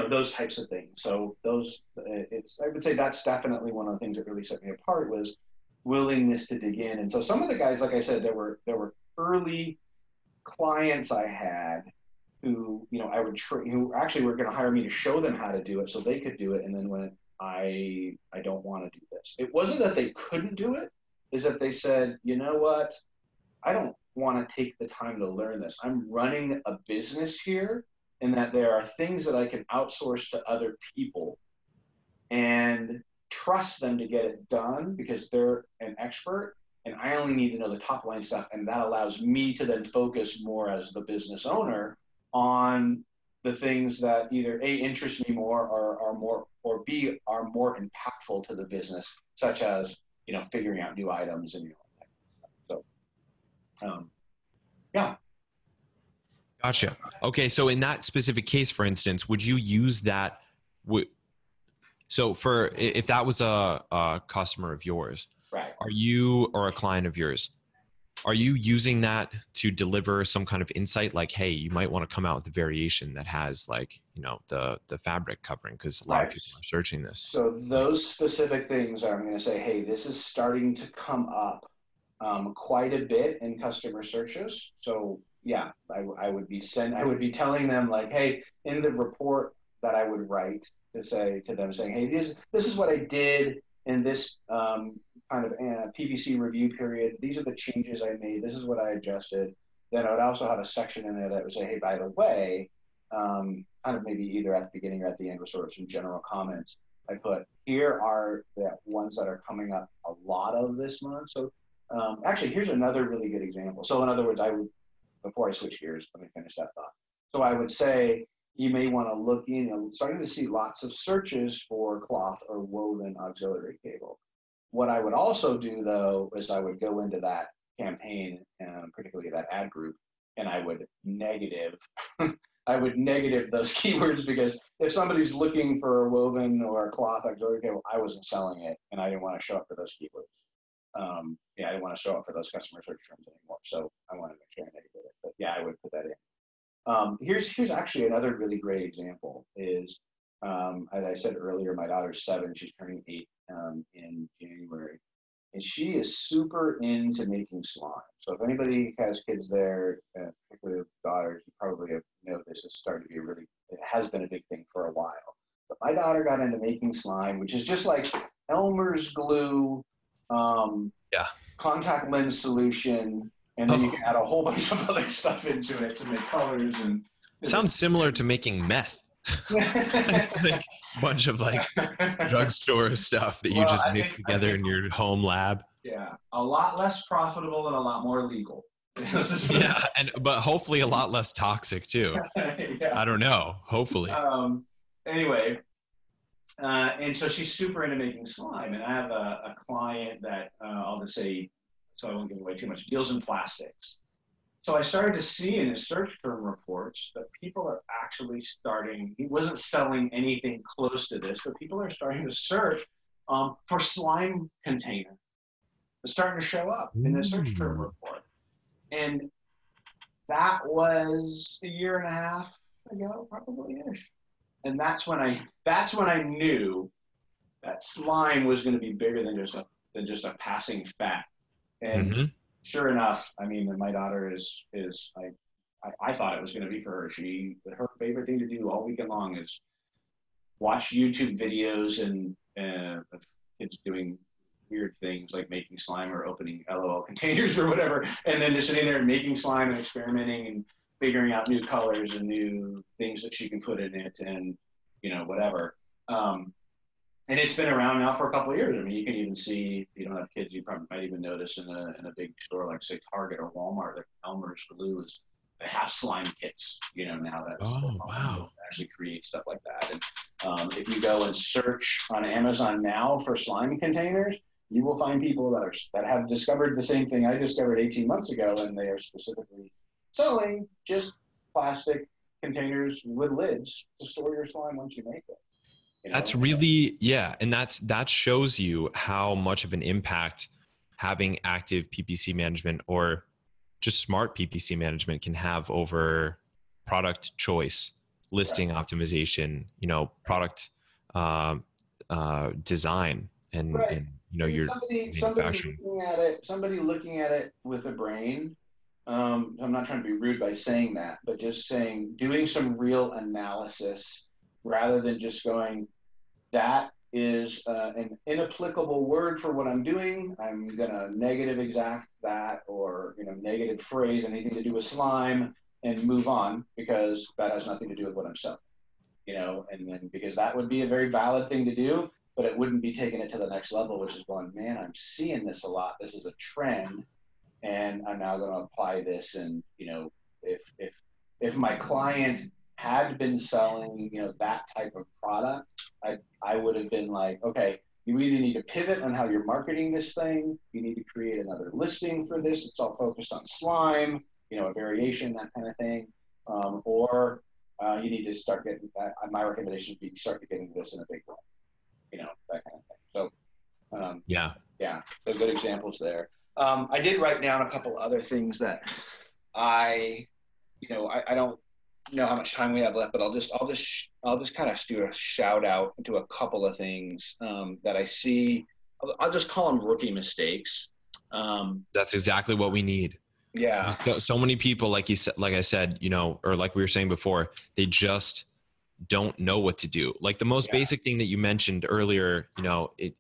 Those types of things. So I would say that's definitely one of the things that really set me apart was willingness to dig in. And so some of the guys, like I said, there were early clients I had who, I would who actually were going to hire me to show them how to do it so they could do it. And then when I don't want to do this. It wasn't that they couldn't do it, is that they said, you know what? I don't want to take the time to learn this. I'm running a business here, and that there are things that I can outsource to other people and trust them to get it done because they're an expert, and I only need to know the top line stuff, and that allows me to then focus more as the business owner on the things that either A, interest me more, or B, are more impactful to the business, such as, figuring out new items and that kind of stuff. So yeah. Gotcha. Okay, so in that specific case, for instance, would you use that? So if that was a customer of yours, right, or a client of yours, are you using that to deliver some kind of insight? Like, hey, you might want to come out with a variation that has the fabric covering, because a lot of people are searching this. So those specific things I'm going to say, hey, this is starting to come up quite a bit in customer searches. So yeah, I would be telling them like, hey, in the report that I would write to say to them, saying, hey, this is what I did in this kind of PPC review period. These are the changes I made. This is what I adjusted. Then I would also have a section in there that would say, hey, by the way, kind of maybe either at the beginning or at the end with sort of some general comments. I put, here are the ones that are coming up a lot of this month. So actually, here's another really good example. So in other words, before I switch gears, let me finish that thought. So I would say, you may want to look starting to see lots of searches for cloth or woven auxiliary cable. What I would also do, though, is I would go into that campaign, particularly that ad group, and I would negative those keywords, because if somebody's looking for a woven or a cloth auxiliary cable, I wasn't selling it, and I didn't want to show up for those keywords. I didn't want to show up for those customer search terms anymore, so I wanted to make sure I negated it. But yeah, I would put that in. Here's actually another really great example is, as I said earlier, my daughter's 7, she's turning 8 in January, and she is super into making slime. So if anybody has kids there, particularly daughters, you probably know this is starting to be it has been a big thing for a while. But my daughter got into making slime, which is just like Elmer's glue, contact lens solution, and then you can add a whole bunch of other stuff into it to make colors. And sounds similar to making meth. It's like a bunch of like drugstore stuff that you Well, just I mix think I together think in your home lab. yeah, a lot less profitable and a lot more legal. Yeah, but hopefully a lot less toxic too. Yeah. I don't know. Hopefully. Anyway, and so she's super into making slime, and I have a client that I'll just say, so I won't give away too much, deals in plastics. So I started to see in his search term reports that people are actually starting, he wasn't selling anything close to this, but people are starting to search for slime container. It's starting to show up in the search term report. And that was a year and a half ago, probably ish. And that's when I knew that slime was going to be bigger than just a passing fad. And sure enough, I mean, my daughter I thought it was going to be for her. Her favorite thing to do all weekend long is watch YouTube videos and of kids doing weird things like making slime or opening LOL containers or whatever, and then just sitting there and making slime and experimenting and figuring out new colors and new things that she can put in it and, whatever. And it's been around now for a couple of years. I mean, you can even see, if you don't have kids, you probably might even notice in a big store like, say, Target or Walmart, like Elmer's Glue they have slime kits, now that's actually create stuff like that. And if you go and search on Amazon now for slime containers, you will find people that have discovered the same thing I discovered 18 months ago, and they are specifically selling just plastic containers with lids to store your slime once you make it. That's really, yeah. And that shows you how much of an impact having active PPC management or just smart PPC management can have over product choice, listing optimization, product design, and your manufacturing. Somebody looking at it with a brain. I'm not trying to be rude by saying that, but just saying, doing some real analysis rather than just going, that is an inapplicable word for what I'm doing. I'm going to negative exact that, or negative phrase anything to do with slime and move on, because that has nothing to do with what I'm selling. And then because that would be a very valid thing to do, but it wouldn't be taking it to the next level, which is going, man, I'm seeing this a lot. This is a trend, and I'm now going to apply this. And if my client had been selling, that type of product, I would have been like, okay, you either need to pivot on how you're marketing this thing, you need to create another listing for this. It's all focused on slime, a variation, that kind of thing, or you need to start getting that. My recommendation would be start to get into this in a big way, that kind of thing. So, yeah, there's good examples there. I did write down a couple other things that I don't know how much time we have left, but I'll just kind of do a shout out to a couple of things that I see. I'll just call them rookie mistakes. That's exactly what we need. Yeah. So many people, like I said, or like we were saying before, they just don't know what to do. Like the most basic thing that you mentioned earlier,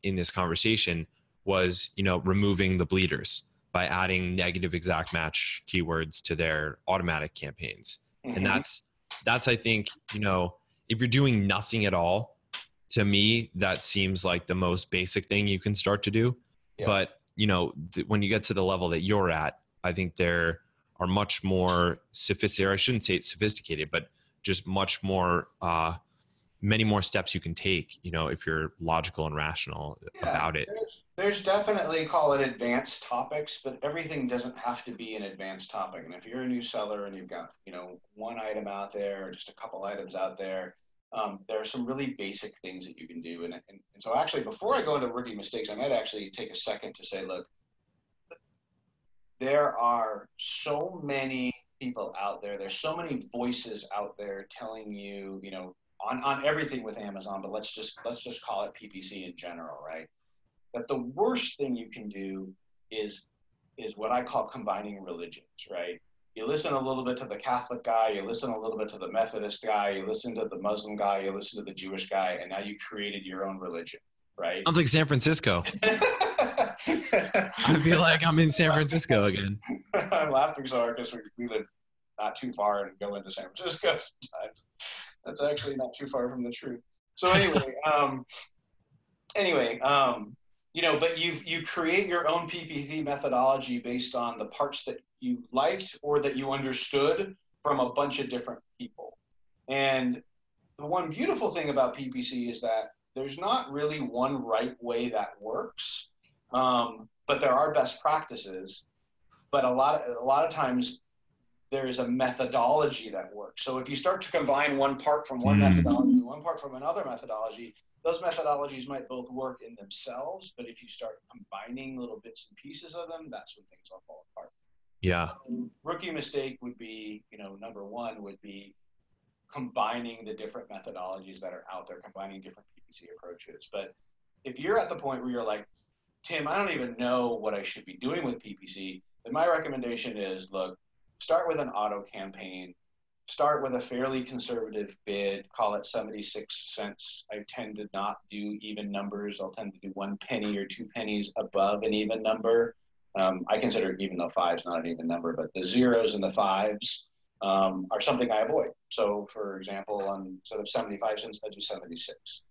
in this conversation was, removing the bleeders by adding negative exact match keywords to their automatic campaigns. And that's, I think, if you're doing nothing at all, to me, that seems like the most basic thing you can start to do. Yeah. But, when you get to the level that you're at, I think there are much more sophisticated, or I shouldn't say it's sophisticated, but just much more, many more steps you can take, if you're logical and rational about it. There's definitely, call it advanced topics, but everything doesn't have to be an advanced topic. And if you're a new seller and you've got, one item out there or just a couple items out there, there are some really basic things that you can do. And so actually, before I go into rookie mistakes, I might actually take a second to say, look, there are so many people out there. There's so many voices out there telling you, on everything with Amazon, but let's just call it PPC in general, right? That the worst thing you can do is what I call combining religions, right? You listen a little bit to the Catholic guy, you listen a little bit to the Methodist guy, you listen to the Muslim guy, you listen to the Jewish guy, and now you created your own religion, right? Sounds like San Francisco. I feel like I'm in San Francisco again. I'm laughing so hard because we live not too far and go into San Francisco sometimes. That's actually not too far from the truth. So but you create your own PPC methodology based on the parts that you liked or that you understood from a bunch of different people. And the one beautiful thing about PPC is that there's not really one right way that works, but there are best practices. But a lot of times there's a methodology that works. So if you start to combine one part from one methodology, one part from another methodology, those methodologies might both work in themselves, but if you start combining little bits and pieces of them, that's when things all fall apart. Yeah. Rookie mistake would be, number one would be combining the different methodologies that are out there, combining different PPC approaches. But if you're at the point where you're like, Tim, I don't even know what I should be doing with PPC, then my recommendation is, look, start with an auto campaign. Start with a fairly conservative bid, call it 76 cents. I tend to not do even numbers. I'll tend to do 1 penny or 2 pennies above an even number. I consider even though 5's not an even number, but the zeros and the 5's are something I avoid. So for example, instead of 75 cents, I do 76.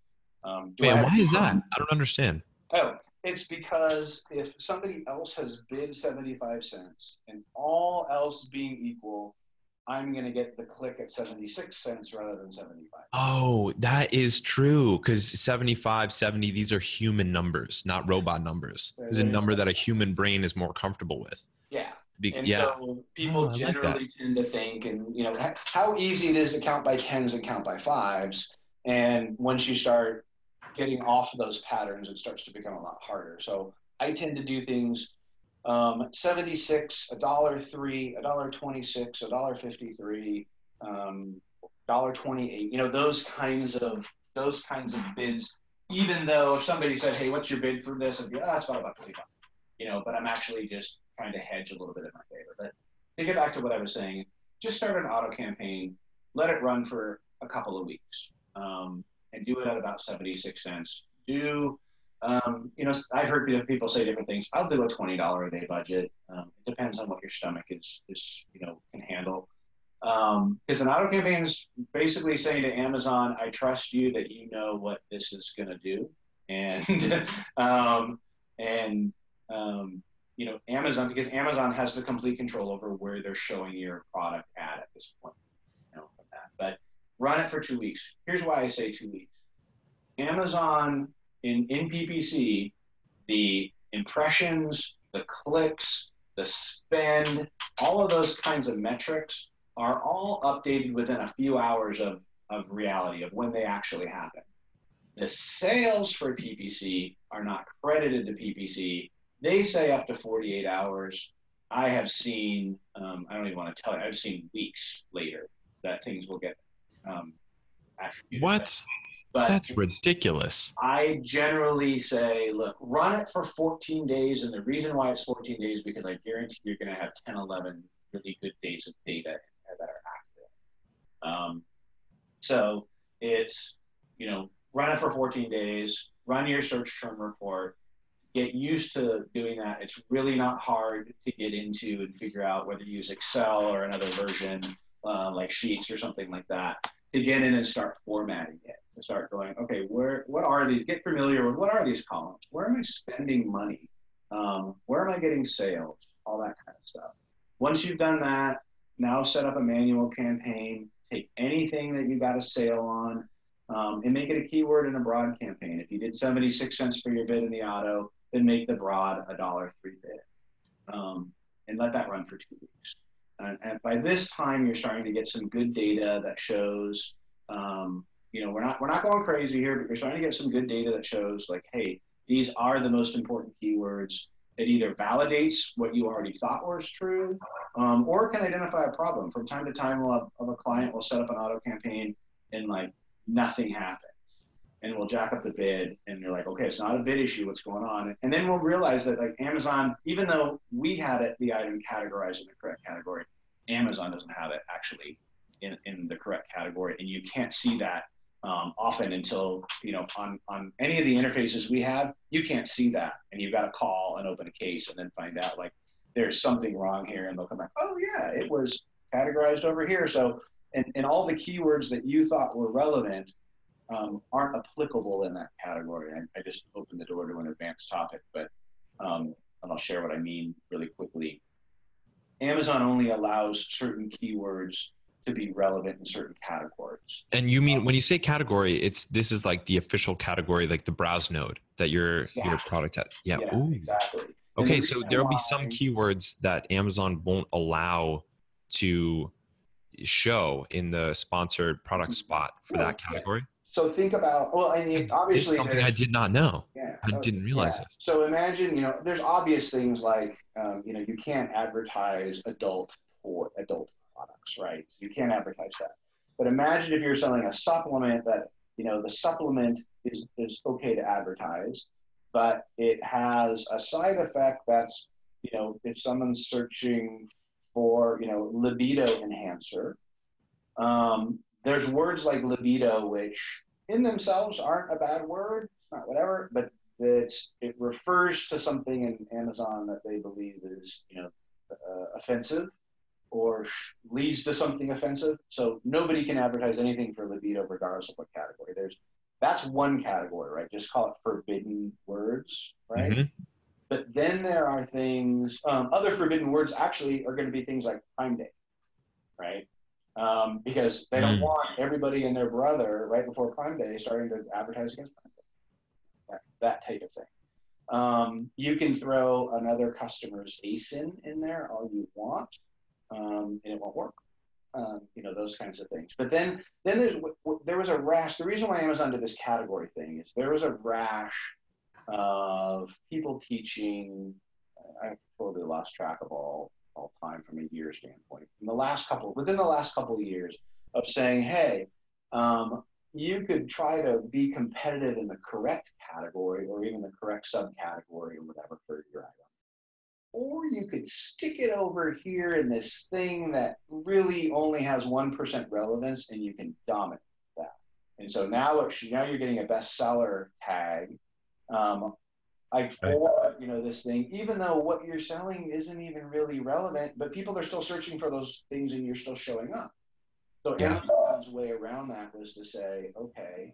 Man, why is that? I don't understand. Oh, it's because if somebody else has bid 75 cents and all else being equal, I'm going to get the click at 76 cents rather than 75. Oh, that is true. Because 75, 70, these are human numbers, not robot numbers. It's a number that a human brain is more comfortable with. Yeah. So people generally tend to think, and how easy it is to count by 10s and count by 5s. And once you start getting off those patterns, it starts to become a lot harder. So I tend to do things 76, $1.03, $1.26, $1.53, $1.28. Those kinds of bids. Even though if somebody said, "Hey, what's your bid for this?" I'd be, "It's about $1.25." But I'm actually just trying to hedge a little bit in my favor. But to get back to what I was saying, just start an auto campaign, let it run for a couple of weeks, and do it at about 76 cents. I've heard people say different things. I'll do a $20 a day budget. It depends on what your stomach can handle. Because an auto campaign is basically saying to Amazon, I trust you that you know what this is going to do. And, Amazon, because Amazon has the complete control over where they're showing your product at this point, from that. But run it for 2 weeks. Here's why I say 2 weeks. Amazon in PPC, the impressions, the clicks, the spend, all of those kinds of metrics are all updated within a few hours of reality, of when they actually happen. The sales for PPC are not credited to PPC. They say up to 48 hours. I have seen, I don't even want to tell you, I've seen weeks later that things will get attributed. What? But that's ridiculous. I generally say, look, run it for 14 days. And the reason why it's 14 days, because I guarantee you're going to have 10, 11 really good days of data that are active. So it's, run it for 14 days, run your search term report, get used to doing that. It's really not hard to get into and figure out whether you use Excel or another version like Sheets or something like that, to get in and start formatting it, to start going, okay, what are these? Get familiar with what are these columns? Where am I spending money? Where am I getting sales? All that kind of stuff. Once you've done that, now set up a manual campaign, take anything that you got a sale on, and make it a keyword in a broad campaign. If you did 76 cents for your bid in the auto, then make the broad a $1.03 bid, and let that run for 2 weeks. And by this time, you're starting to get some good data that shows, we're not going crazy here, but you're starting to get some good data that shows, like, hey, these are the most important keywords. It either validates what you already thought was true, or can identify a problem. From time to time, a client will set up an auto campaign and nothing happens. And we'll jack up the bid, and you're like, okay, it's not a bid issue, what's going on? And then we'll realize that Amazon, even though we had the item categorized in the correct category, Amazon doesn't have it actually in the correct category. And you can't see that often until, on any of the interfaces we have, you can't see that. And you've got to call and open a case and then find out there's something wrong here. And they'll come back, oh yeah, it was categorized over here. So, and all the keywords that you thought were relevant aren't applicable in that category. I just opened the door to an advanced topic, but and I'll share what I mean really quickly. Amazon only allows certain keywords to be relevant in certain categories. And you mean when you say category, this is like the official category, like the browse node that your product has. Yeah. Ooh. Exactly. Okay, so there'll be some keywords that Amazon won't allow to show in the sponsored product spot for that category. So think about, well, I mean, obviously something I did not know. Yeah, I didn't realize this. So imagine, there's obvious things like, you can't advertise adult products, right? You can't advertise that. But imagine if you're selling a supplement that, the supplement is okay to advertise, but it has a side effect that's, if someone's searching for, libido enhancer, there's words like libido, which in themselves aren't a bad word, it's not whatever, but it refers to something in Amazon that they believe is, offensive or leads to something offensive. So nobody can advertise anything for libido regardless of what category. That's one category, right? Just call it forbidden words, right? Mm-hmm. But then there are things, other forbidden words actually are going to be things like Prime Day, right? Because they don't want everybody and their brother right before Prime Day starting to advertise against Prime Day, that type of thing. You can throw another customer's ASIN in there all you want, and it won't work. Those kinds of things. But then there was a rash. The reason why Amazon did this category thing is there was a rash of people teaching. I totally lost track of all time from a year standpoint. Within the last couple of years of saying, hey, you could try to be competitive in the correct category or even the correct subcategory or whatever for your item. Or you could stick it over here in this thing that really only has 1% relevance and you can dominate that. And so now you're getting a bestseller tag. This thing, even though what you're selling isn't even really relevant, but people are still searching for those things and you're still showing up. So Amazon's way around that was to say, okay,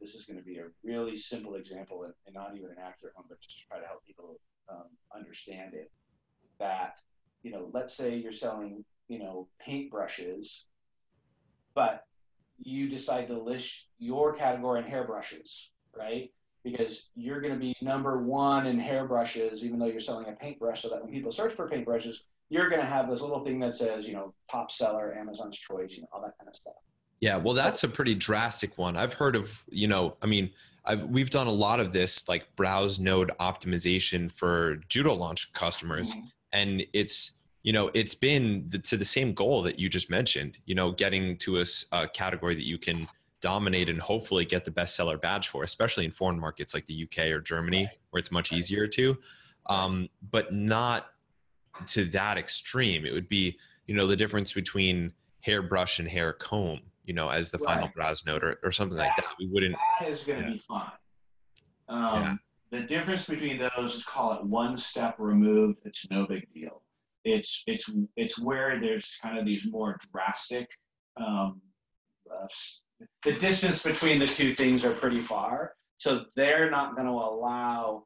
this is going to be a really simple example and not even an accurate one, but just to try to help people understand it. That, let's say you're selling, paintbrushes, but you decide to list your category in hairbrushes, right? Because you're going to be number one in hairbrushes, even though you're selling a paintbrush, so that when people search for paintbrushes, you're going to have this little thing that says, top seller, Amazon's choice, all that kind of stuff. Yeah, well, that's a pretty drastic one. I've heard of, we've done a lot of this, like browse node optimization for Judolaunch customers, mm-hmm. and it's been to the same goal that you just mentioned, getting to a category that you can dominate and hopefully get the bestseller badge for, especially in foreign markets like the UK or Germany, right. where it's much easier to, but not to that extreme. It would be, the difference between hairbrush and hair comb, as the final browse node or something like that. We wouldn't. That is going to be fine. The difference between those, call it one step removed. It's no big deal. It's where there's kind of these more drastic, the distance between the two things are pretty far. So they're not going to allow,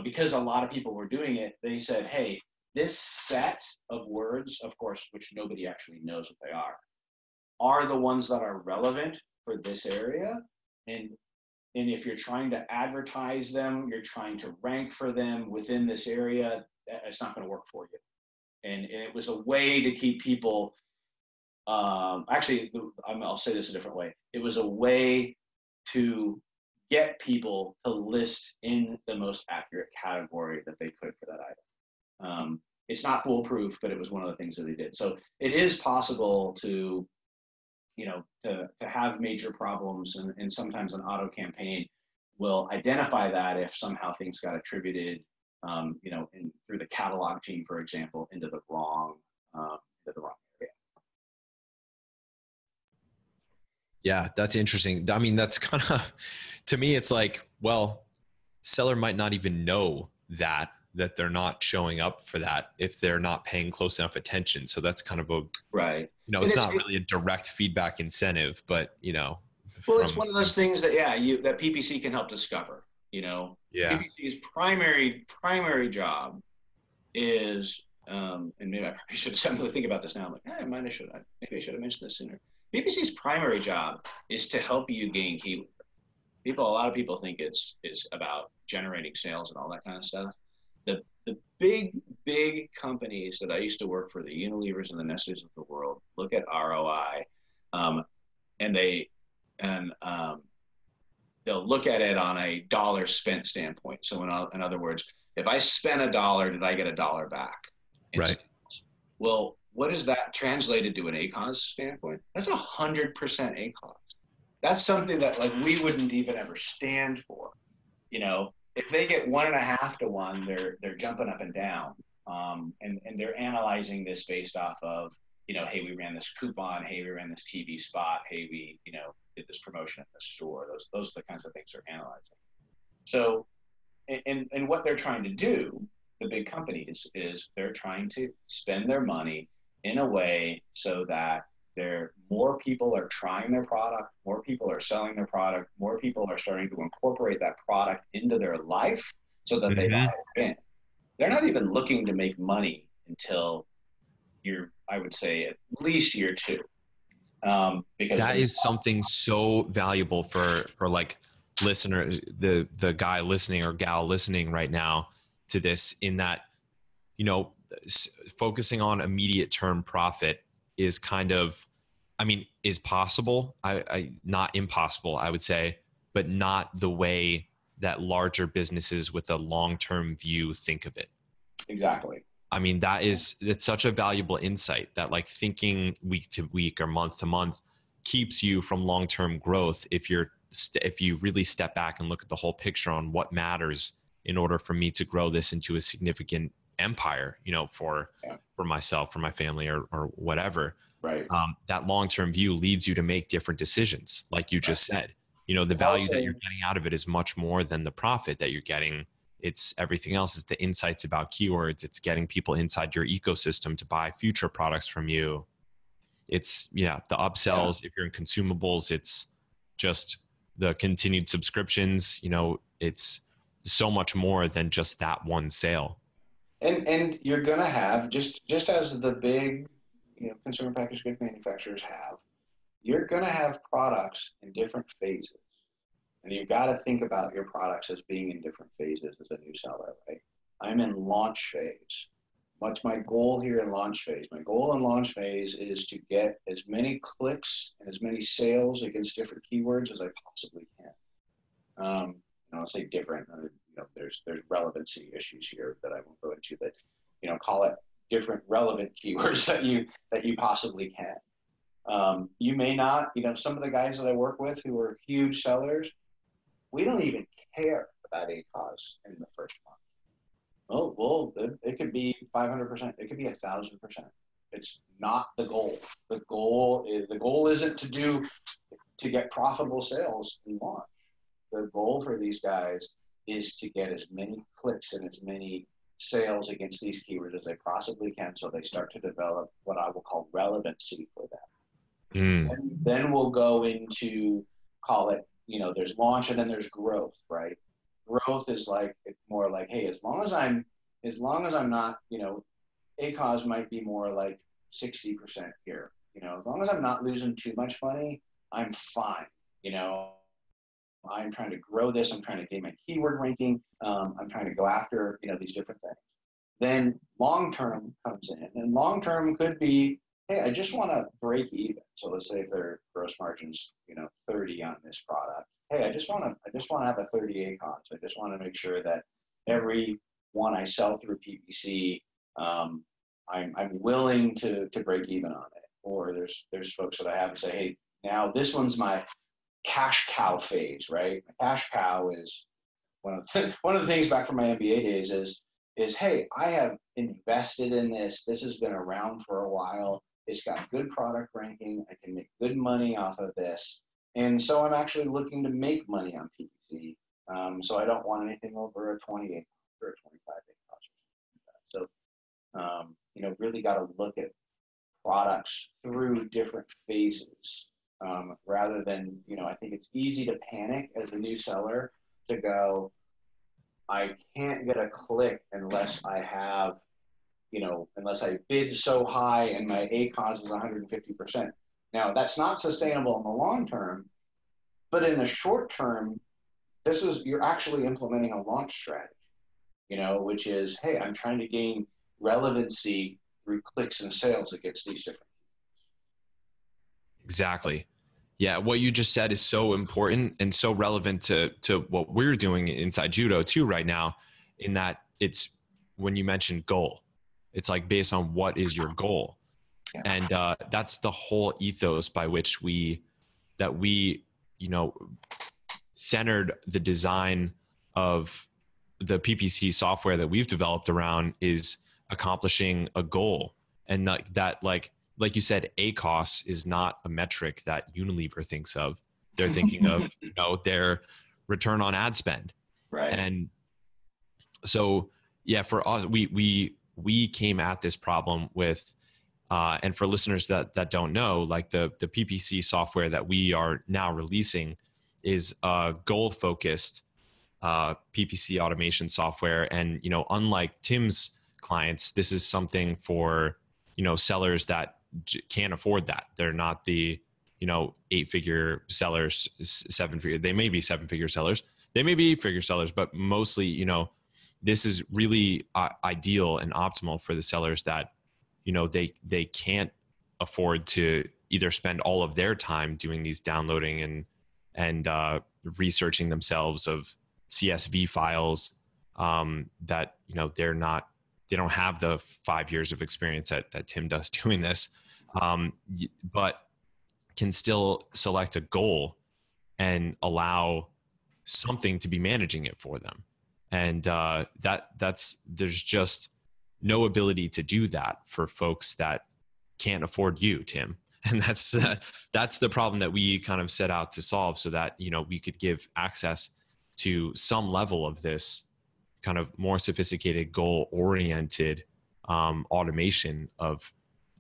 because a lot of people were doing it, they said, hey, this set of words, of course, which nobody actually knows what they are the ones that are relevant for this area. And if you're trying to advertise them, you're trying to rank for them within this area, it's not going to work for you. And it was a way to keep people, I'll say this a different way. It was a way to get people to list in the most accurate category that they could for that item. It's not foolproof, but it was one of the things that they did. So it is possible to have major problems, and sometimes an auto campaign will identify that if somehow things got attributed, through the catalog team, for example, into the wrong area. Yeah, that's interesting. I mean, that's kind of, to me, it's like, well, seller might not even know that that they're not showing up for that if they're not paying close enough attention. So that's kind of a, Right. it's not really a direct feedback incentive, but Well, it's from, one of those things that, that PPC can help discover. yeah, PPC's primary job is, and maybe I probably should simply think about this now. I'm like, maybe I should have mentioned this sooner. PPC's primary job is to help you gain keyword. A lot of people think it's about generating sales and all that kind of stuff. The big companies that I used to work for, the Unilevers and the Nestles of the world, look at ROI, and they'll look at it on a dollar spent standpoint. So in other words, if I spent $1, did I get $1 back? Right. Well, what is that translated to an ACOS standpoint? That's 100% ACOS. That's something that like we wouldn't even ever stand for. If they get 1.5 to 1, they're jumping up and down, and they're analyzing this based off of hey, we ran this coupon, hey, we ran this TV spot, hey, we did this promotion at the store. Those are the kinds of things they're analyzing. So, and what they're trying to do, the big companies, is they're trying to spend their money in a way so that more people are trying their product, more people are selling their product, more people are starting to incorporate that product into their life so that they buy it in. They're not even looking to make money until I would say at least year 2. Because that is something so valuable for like listener, the guy listening or gal listening right now to this, in that, focusing on immediate term profit is kind of, is possible. I not impossible, I would say, but not the way that larger businesses with a long-term view think of it. Exactly. It's such a valuable insight that like thinking week to week or month to month keeps you from long-term growth. If you really step back and look at the whole picture on what matters in order for me to grow this into a significant empire, for myself, for my family, or whatever. Right. That long-term view leads you to make different decisions. Like you just said, the value that you're getting out of it is much more than the profit that you're getting. It's everything else. Is the insights about keywords. It's getting people inside your ecosystem to buy future products from you. It's the upsells. If you're in consumables, it's just the continued subscriptions. It's so much more than just that one sale. And you're gonna have just as the big consumer packaged goods manufacturers have, you're gonna have products in different phases. And you've got to think about your products as being in different phases as a new seller, right? I'm in launch phase. What's my goal here in launch phase? My goal in launch phase is to get as many clicks and as many sales against different keywords as I possibly can. I'll say different. There's relevancy issues here that I won't go into, but call it different relevant keywords that you possibly can. You may not. Some of the guys that I work with who are huge sellers, we don't even care about ACOS in the first month. Oh, well, it could be 500%. It could be 1,000%. It's not the goal. The goal isn't to get profitable sales in launch. The goal for these guys is to get as many clicks and as many sales against these keywords as they possibly can, so they start to develop what I will call relevancy for them. And then we'll go into, call it, there's launch and then there's growth, right? Growth is like, it's more like, hey, as long as I'm not, ACOS might be more like 60% here. As long as I'm not losing too much money, I'm fine. I'm trying to grow this. I'm trying to gain my keyword ranking. I'm trying to go after, these different things. Then long-term comes in, and long-term could be, hey, I just want to break even. So let's say if their gross margin's, 30 on this product. Hey, I just want to have a 30 ACOS. I just want to make sure that every one I sell through PPC, I'm willing to break even on it. Or there's folks that I have to say, hey, now this one's my cash cow phase, right? My cash cow is one of the things back from my MBA days is hey, I have invested in this. This has been around for a while. It's got good product ranking. I can make good money off of this. And so I'm actually looking to make money on PPC. So I don't want anything over a 28 or a 25 really got to look at products through different phases, rather than, I think it's easy to panic as a new seller to go, I can't get a click unless I have, unless I bid so high and my ACOS is 150%. Now, that's not sustainable in the long term, but in the short term, you're actually implementing a launch strategy, which is, hey, I'm trying to gain relevancy through clicks and sales against these different. Exactly. Yeah, what you just said is so important and so relevant to what we're doing inside Judo too right now, in that it's, when you mentioned goal, it's like based on what is your goal. Yeah. And that's the whole ethos by which we centered the design of the PPC software that we've developed around is accomplishing a goal. And like you said, ACOS is not a metric that Unilever thinks of. They're thinking of, their return on ad spend. Right. And so, yeah, for us, we came at this problem with, and for listeners that don't know, like the PPC software that we are now releasing is a goal-focused PPC automation software. And, unlike Tim's clients, this is something for, sellers that can't afford that. They're not the, 8-figure sellers, 7-figure. They may be 7-figure sellers. They may be 8-figure sellers, but mostly, this is really ideal and optimal for the sellers that, they can't afford to either spend all of their time doing these downloading and researching themselves of CSV files, that, they don't have the 5 years of experience that Tim does doing this, but can still select a goal and allow something to be managing it for them. And there's just no ability to do that for folks that can't afford you, Tim. And that's the problem that we kind of set out to solve, so that, we could give access to some level of this kind of more sophisticated goal-oriented automation of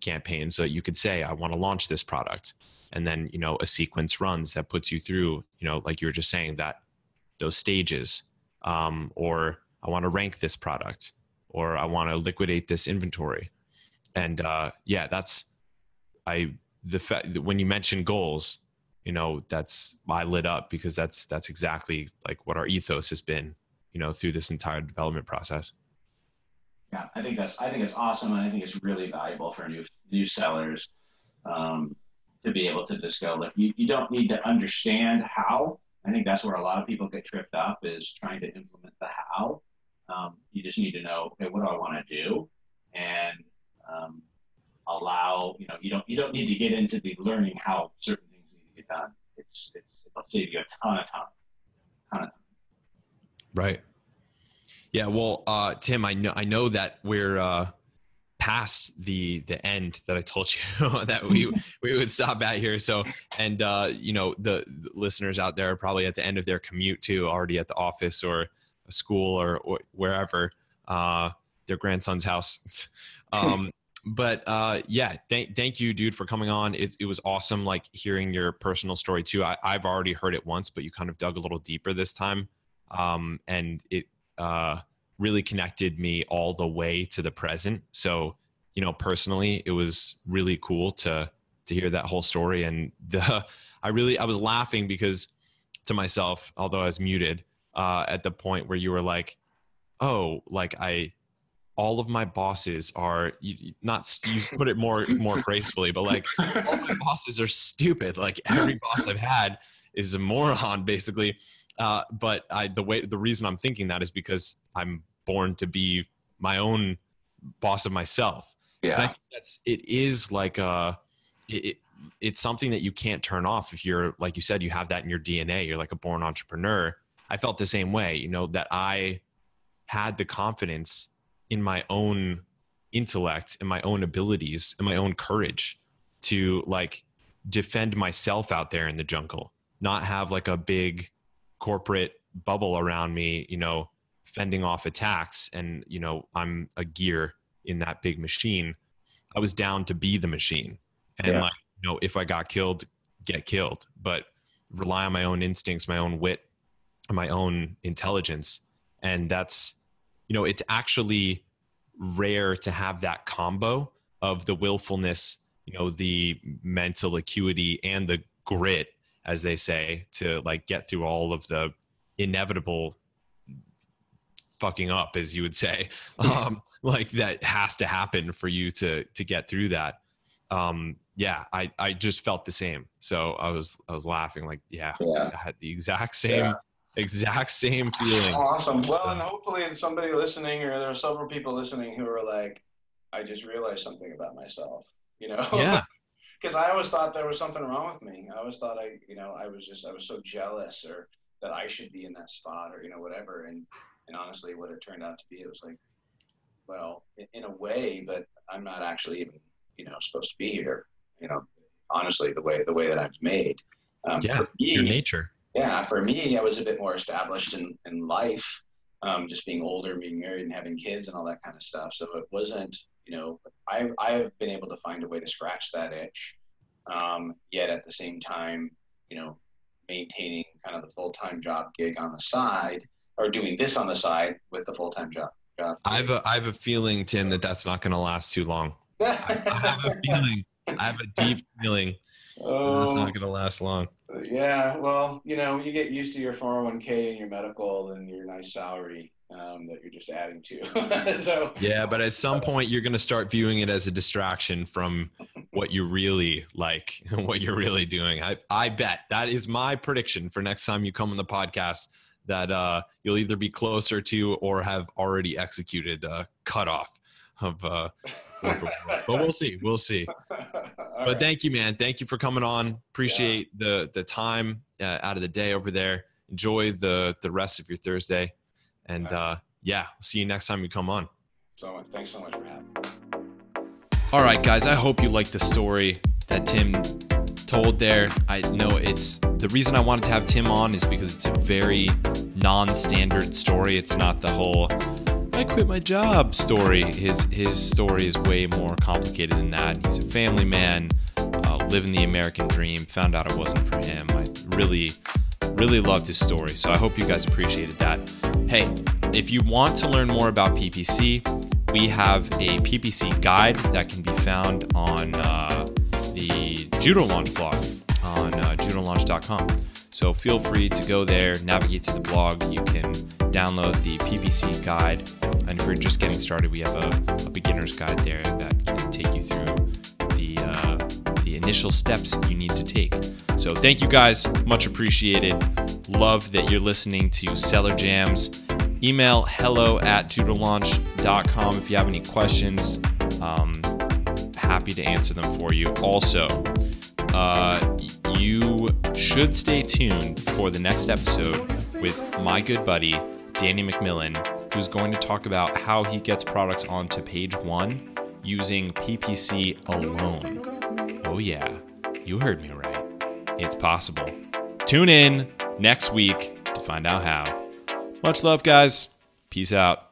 campaigns. So you could say, I want to launch this product. And then, a sequence runs that puts you through, like you were just saying, that those stages, or I want to rank this product, or I want to liquidate this inventory. And the fact that when you mention goals, that's, I lit up, because that's exactly like what our ethos has been, through this entire development process. Yeah, I think it's awesome, and I think it's really valuable for new sellers, to be able to just go, like, you don't need to understand how. I think that's where a lot of people get tripped up, is trying to implement the how. You just need to know, okay, what do I want to do, and allow, you don't need to get into the learning how certain things need to get done. It'll save you a ton of time. Right. Yeah. Well, Tim, I know that we're past the end that I told you that we would stop at here. So, and the listeners out there are probably at the end of their commute too, already at the office or a school or wherever, their grandson's house. But yeah, thank you, dude, for coming on. It was awesome, like, hearing your personal story too. I've already heard it once, but you kind of dug a little deeper this time, and it really connected me all the way to the present. So, personally, it was really cool to hear that whole story. And I was laughing because, to myself, although I was muted, at the point where you were like, oh, like, all of my bosses are, you put it more gracefully, but like, all my bosses are stupid. Like, every boss I've had is a moron, basically. But the reason I'm thinking that is because I'm born to be my own boss of myself. Yeah. And I think it is like it's something that you can't turn off if you're, like you said, you have that in your DNA. You're like a born entrepreneur. I felt the same way, that I had the confidence in my own intellect and my own abilities and my own courage to, like, defend myself out there in the jungle, not have like a big corporate bubble around me, fending off attacks. And, I'm a gear in that big machine, I was down to be the machine. And Yeah. like, if I got killed, get killed, but rely on my own instincts, my own wit, my own intelligence. And that's, it's actually rare to have that combo of the willfulness, the mental acuity and the grit, as they say, to like get through all of the inevitable fucking up, as you would say, like that has to happen for you to get through that. I just felt the same. So I was laughing like, I had the exact same feeling. Awesome. Well, and hopefully somebody listening, or there are several people listening who are like, I just realized something about myself, Yeah. Because I always thought there was something wrong with me. I always thought I was so jealous, or that I should be in that spot, or, whatever. And honestly, what it turned out to be, it was like, well, in a way, but I'm not actually even, supposed to be here, honestly, the way that I was made. It's your nature. Yeah, for me, I was a bit more established in life, just being older, being married, and having kids, and all that kind of stuff. So it wasn't, I have been able to find a way to scratch that itch, yet at the same time, maintaining kind of the full-time job gig on the side, or doing this on the side with the full-time job. I have a feeling, Tim, that's not going to last too long. I have a feeling. I have a deep feeling that's not going to last long. Yeah, well, you get used to your 401k and your medical and your nice salary that you're just adding to. So yeah, but at some point you're going to start viewing it as a distraction from what you really like and what you're really doing. I bet that is my prediction for next time you come on the podcast, that you'll either be closer to or have already executed a cutoff of but we'll see. But right. Thank you, man. Thank you for coming on. Appreciate the time out of the day over there. Enjoy the rest of your Thursday. And see you next time you come on. Thanks so much for having me. All right, guys. I hope you liked the story that Tim told there. I know it's the reason I wanted to have Tim on is because it's a very non-standard story. It's not the whole I quit my job story. His story is way more complicated than that. He's a family man, living the American dream, found out it wasn't for him. I really loved his story, so I hope you guys appreciated that. Hey, if you want to learn more about PPC, we have a PPC guide that can be found on the Judolaunch blog on judolaunch.com. So feel free to go there, navigate to the blog. You can download the PPC guide. And if you're just getting started, we have a beginner's guide there that can take you through the initial steps you need to take. So thank you guys. Much appreciated. Love that you're listening to Seller Jams. Email hello@judolaunch.com if you have any questions. Happy to answer them for you. Also, you should stay tuned for the next episode with my good buddy, Danny McMillan, who's going to talk about how he gets products onto page 1 using PPC alone. Oh yeah, you heard me right. It's possible. Tune in next week to find out how. Much love, guys. Peace out.